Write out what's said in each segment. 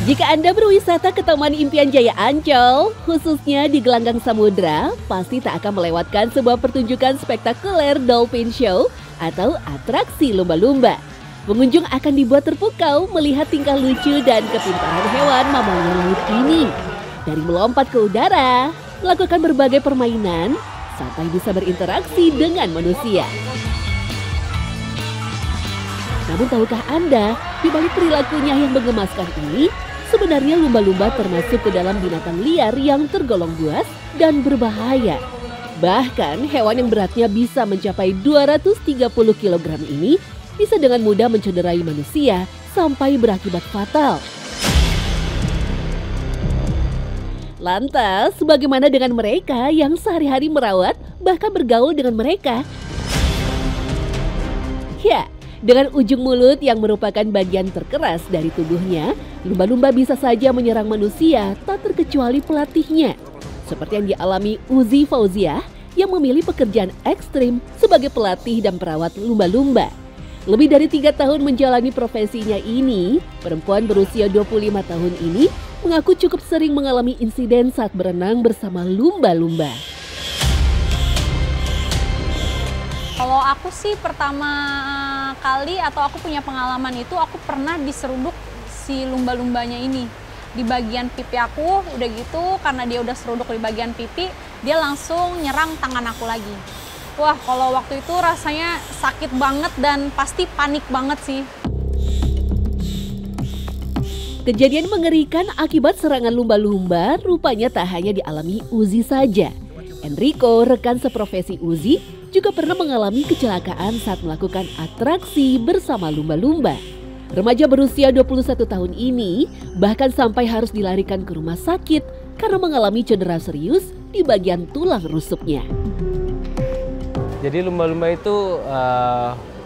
Jika Anda berwisata ke Taman Impian Jaya Ancol, khususnya di gelanggang samudra, pasti tak akan melewatkan sebuah pertunjukan spektakuler Dolphin Show atau atraksi lumba-lumba. Pengunjung akan dibuat terpukau melihat tingkah lucu dan kepintaran hewan mamalia laut ini. Dari melompat ke udara, melakukan berbagai permainan, sampai bisa berinteraksi dengan manusia. Namun tahukah Anda, di balik perilakunya yang menggemaskan ini, sebenarnya lumba-lumba termasuk ke dalam binatang liar yang tergolong buas dan berbahaya. Bahkan hewan yang beratnya bisa mencapai 230 kg ini bisa dengan mudah mencederai manusia sampai berakibat fatal. Lantas, bagaimana dengan mereka yang sehari-hari merawat bahkan bergaul dengan mereka? Ya, dengan ujung mulut yang merupakan bagian terkeras dari tubuhnya, lumba-lumba bisa saja menyerang manusia tak terkecuali pelatihnya. Seperti yang dialami Uzi Fauziah yang memilih pekerjaan ekstrim sebagai pelatih dan perawat lumba-lumba. Lebih dari 3 tahun menjalani profesinya ini, perempuan berusia 25 tahun ini mengaku cukup sering mengalami insiden saat berenang bersama lumba-lumba. Kalau aku sih pertama kali atau aku punya pengalaman itu aku pernah diseruduk si lumba-lumbanya ini. Di bagian pipi aku, udah gitu karena dia udah seruduk di bagian pipi, dia langsung nyerang tangan aku lagi. Wah, kalau waktu itu rasanya sakit banget dan pasti panik banget sih. Kejadian mengerikan akibat serangan lumba-lumba rupanya tak hanya dialami Uzi saja. Enrico, rekan seprofesi Uzi, juga pernah mengalami kecelakaan saat melakukan atraksi bersama lumba-lumba. Remaja berusia 21 tahun ini bahkan sampai harus dilarikan ke rumah sakit karena mengalami cedera serius di bagian tulang rusuknya. Jadi lumba-lumba itu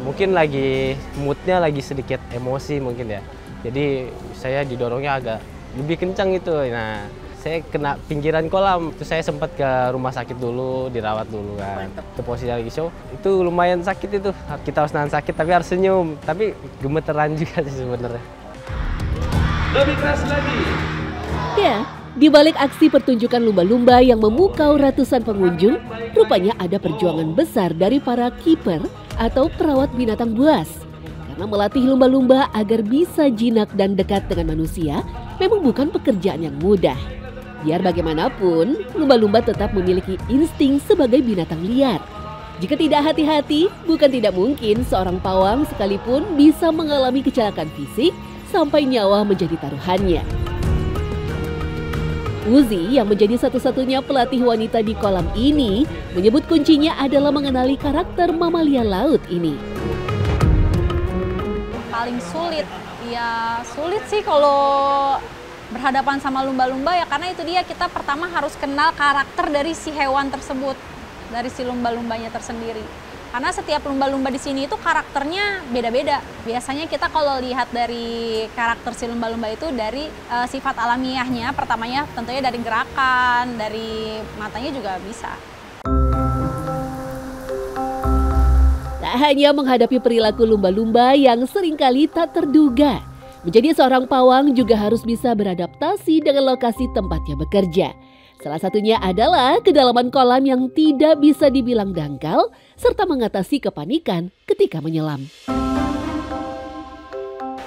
mungkin lagi moodnya lagi sedikit emosi mungkin ya. Jadi saya didorongnya agak lebih kencang itu. Nah, saya kena pinggiran kolam. Terus saya sempat ke rumah sakit dulu, dirawat dulu kan. Ke posisi lagi show, itu lumayan sakit itu. Kita harus nahan sakit tapi harus senyum. Tapi gemeteran juga sih sebenarnya. Lebih keras lagi. Ya, di balik aksi pertunjukan lumba-lumba yang memukau ratusan pengunjung, rupanya ada perjuangan besar dari para kiper atau perawat binatang buas. Karena melatih lumba-lumba agar bisa jinak dan dekat dengan manusia memang bukan pekerjaan yang mudah. Biar bagaimanapun, lumba-lumba tetap memiliki insting sebagai binatang liar. Jika tidak hati-hati, bukan tidak mungkin seorang pawang sekalipun bisa mengalami kecelakaan fisik sampai nyawa menjadi taruhannya. Uzi yang menjadi satu-satunya pelatih wanita di kolam ini menyebut kuncinya adalah mengenali karakter mamalia laut ini. Paling sulit, ya sulit sih kalau berhadapan sama lumba-lumba ya karena itu dia kita pertama harus kenal karakter dari si hewan tersebut, dari si lumba-lumbanya tersendiri. Karena setiap lumba-lumba di sini itu karakternya beda-beda. Biasanya kita kalau lihat dari karakter si lumba-lumba itu dari sifat alamiahnya, pertamanya tentunya dari gerakan, dari matanya juga bisa. Tak hanya menghadapi perilaku lumba-lumba yang seringkali tak terduga, menjadi seorang pawang juga harus bisa beradaptasi dengan lokasi tempatnya bekerja. Salah satunya adalah kedalaman kolam yang tidak bisa dibilang dangkal, serta mengatasi kepanikan ketika menyelam.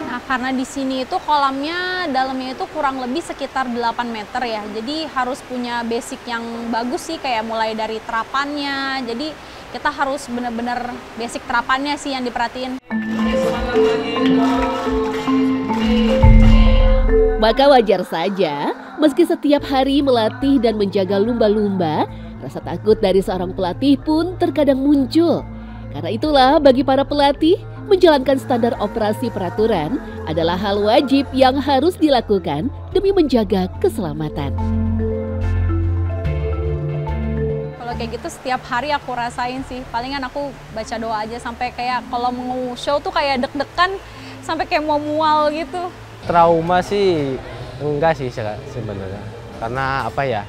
Nah, karena di sini itu kolamnya dalamnya itu kurang lebih sekitar 8 meter ya. Jadi harus punya basic yang bagus sih, kayak mulai dari terapannya. Jadi kita harus benar-benar basic terapannya sih yang diperhatiin. Maka wajar saja, meski setiap hari melatih dan menjaga lumba-lumba, rasa takut dari seorang pelatih pun terkadang muncul. Karena itulah bagi para pelatih, menjalankan standar operasi peraturan adalah hal wajib yang harus dilakukan demi menjaga keselamatan. Kalau kayak gitu setiap hari aku rasain sih, palingan aku baca doa aja sampai kayak kalau mau show tuh kayak deg-degan sampai kayak mau mual gitu. Trauma sih enggak sih sebenarnya. Karena apa ya,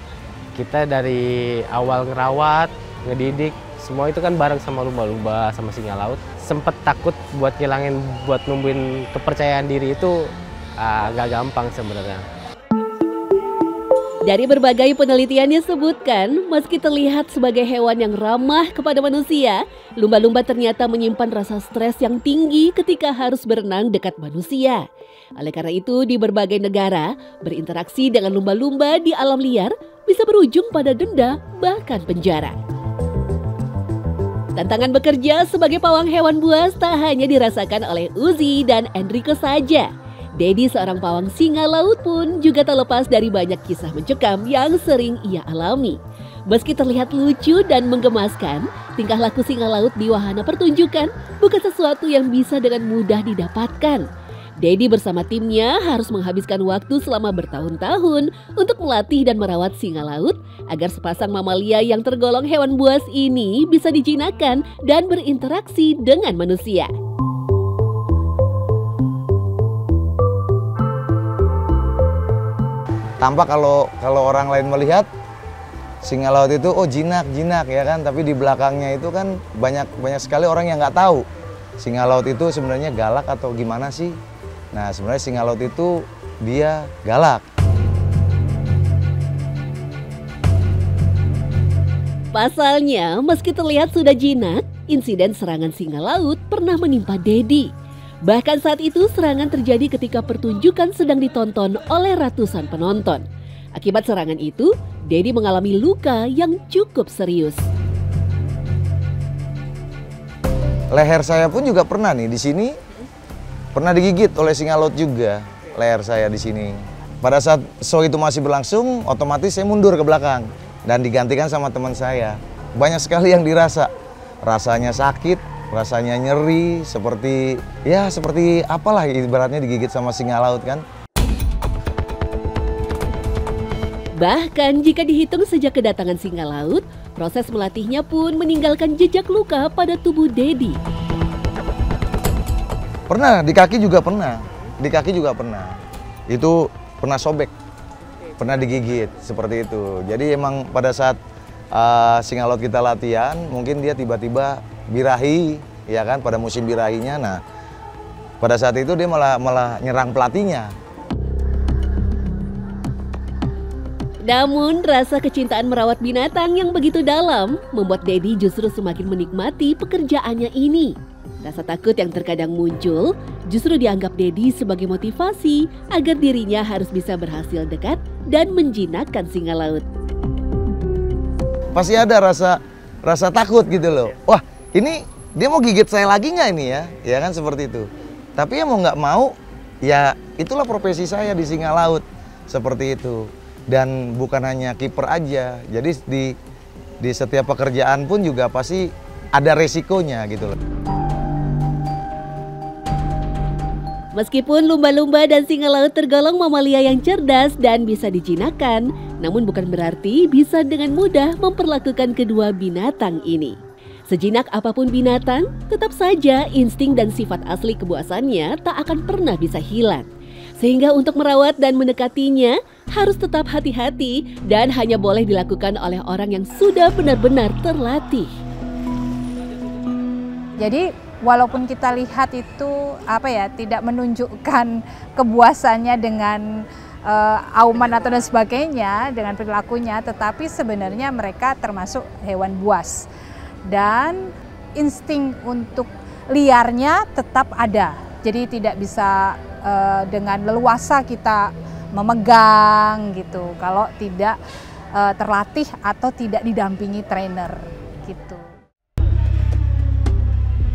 kita dari awal ngerawat, ngedidik, semua itu kan bareng sama lumba-lumba, sama singa laut. Sempet takut buat ngilangin, buat numbuhin kepercayaan diri itu agak gampang sebenarnya. Dari berbagai penelitian disebutkan, meski terlihat sebagai hewan yang ramah kepada manusia, lumba-lumba ternyata menyimpan rasa stres yang tinggi ketika harus berenang dekat manusia. Oleh karena itu, di berbagai negara, berinteraksi dengan lumba-lumba di alam liar bisa berujung pada denda, bahkan penjara. Tantangan bekerja sebagai pawang hewan buas tak hanya dirasakan oleh Uzi dan Enrico saja. Dedi, seorang pawang singa laut pun juga tak lepas dari banyak kisah mencekam yang sering ia alami. Meski terlihat lucu dan menggemaskan, tingkah laku singa laut di wahana pertunjukan bukan sesuatu yang bisa dengan mudah didapatkan. Dedi bersama timnya harus menghabiskan waktu selama bertahun-tahun untuk melatih dan merawat singa laut agar sepasang mamalia yang tergolong hewan buas ini bisa dijinakkan dan berinteraksi dengan manusia. Tampak kalau orang lain melihat singa laut itu oh jinak ya kan, tapi di belakangnya itu kan banyak sekali orang yang nggak tahu singa laut itu sebenarnya galak atau gimana sih. Nah sebenarnya singa laut itu dia galak. Pasalnya, meski terlihat sudah jinak, insiden serangan singa laut pernah menimpa Dedi. Bahkan saat itu serangan terjadi ketika pertunjukan sedang ditonton oleh ratusan penonton. Akibat serangan itu, Dedi mengalami luka yang cukup serius. Leher saya pun juga pernah nih di sini, pernah digigit oleh singa laut juga leher saya di sini. Pada saat show itu masih berlangsung, otomatis saya mundur ke belakang dan digantikan sama teman saya. Banyak sekali yang dirasa, rasanya sakit. Rasanya nyeri, seperti apalah ibaratnya digigit sama singa laut kan. Bahkan jika dihitung sejak kedatangan singa laut, proses melatihnya pun meninggalkan jejak luka pada tubuh Dedi. Pernah, di kaki juga pernah. Itu pernah sobek, pernah digigit, seperti itu. Jadi emang pada saat singa laut kita latihan, mungkin dia tiba-tiba birahi, ya kan, pada musim birahinya. Nah, pada saat itu dia malah nyerang pelatihnya. Namun, rasa kecintaan merawat binatang yang begitu dalam membuat Dedi justru semakin menikmati pekerjaannya ini. Rasa takut yang terkadang muncul justru dianggap Dedi sebagai motivasi agar dirinya harus bisa berhasil dekat dan menjinakkan singa laut. Pasti ada rasa takut gitu loh. Wah, ini dia mau gigit saya lagi nggak ini ya? Ya kan seperti itu. Tapi ya mau nggak mau, ya itulah profesi saya di singa laut. Seperti itu. Dan bukan hanya kiper aja. Jadi di setiap pekerjaan pun juga pasti ada resikonya gitu loh. Meskipun lumba-lumba dan singa laut tergolong mamalia yang cerdas dan bisa dijinakkan, namun bukan berarti bisa dengan mudah memperlakukan kedua binatang ini. Sejinak apapun binatang, tetap saja insting dan sifat asli kebuasannya tak akan pernah bisa hilang. Sehingga untuk merawat dan mendekatinya harus tetap hati-hati dan hanya boleh dilakukan oleh orang yang sudah benar-benar terlatih. Jadi walaupun kita lihat itu tidak menunjukkan kebuasannya dengan auman atau dan sebagainya dengan perilakunya, tetapi sebenarnya mereka termasuk hewan buas. Dan insting untuk liarnya tetap ada. Jadi tidak bisa dengan leluasa kita memegang gitu kalau tidak terlatih atau tidak didampingi trainer gitu.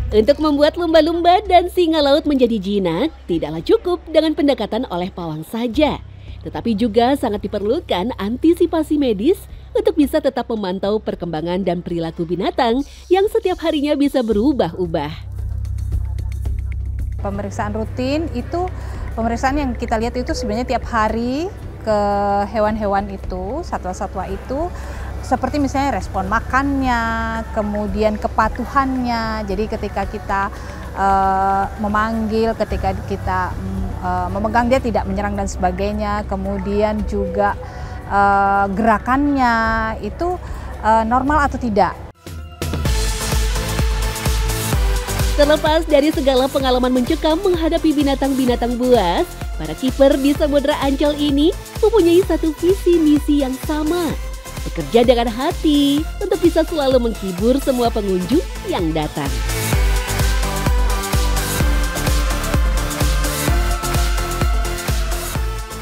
Untuk membuat lumba-lumba dan singa laut menjadi jinak, tidaklah cukup dengan pendekatan oleh pawang saja. Tetapi juga sangat diperlukan antisipasi medis untuk bisa tetap memantau perkembangan dan perilaku binatang yang setiap harinya bisa berubah-ubah. Pemeriksaan rutin itu, pemeriksaan yang kita lihat itu sebenarnya tiap hari ke hewan-hewan itu, satwa-satwa itu, seperti misalnya respon makannya, kemudian kepatuhannya. Jadi ketika kita memanggil, ketika kita memegang dia tidak menyerang dan sebagainya, kemudian juga gerakannya itu normal atau tidak. Terlepas dari segala pengalaman mencekam menghadapi binatang-binatang buas, para kiper di Samudra Ancol ini mempunyai satu visi misi yang sama. Bekerja dengan hati untuk bisa selalu menghibur semua pengunjung yang datang.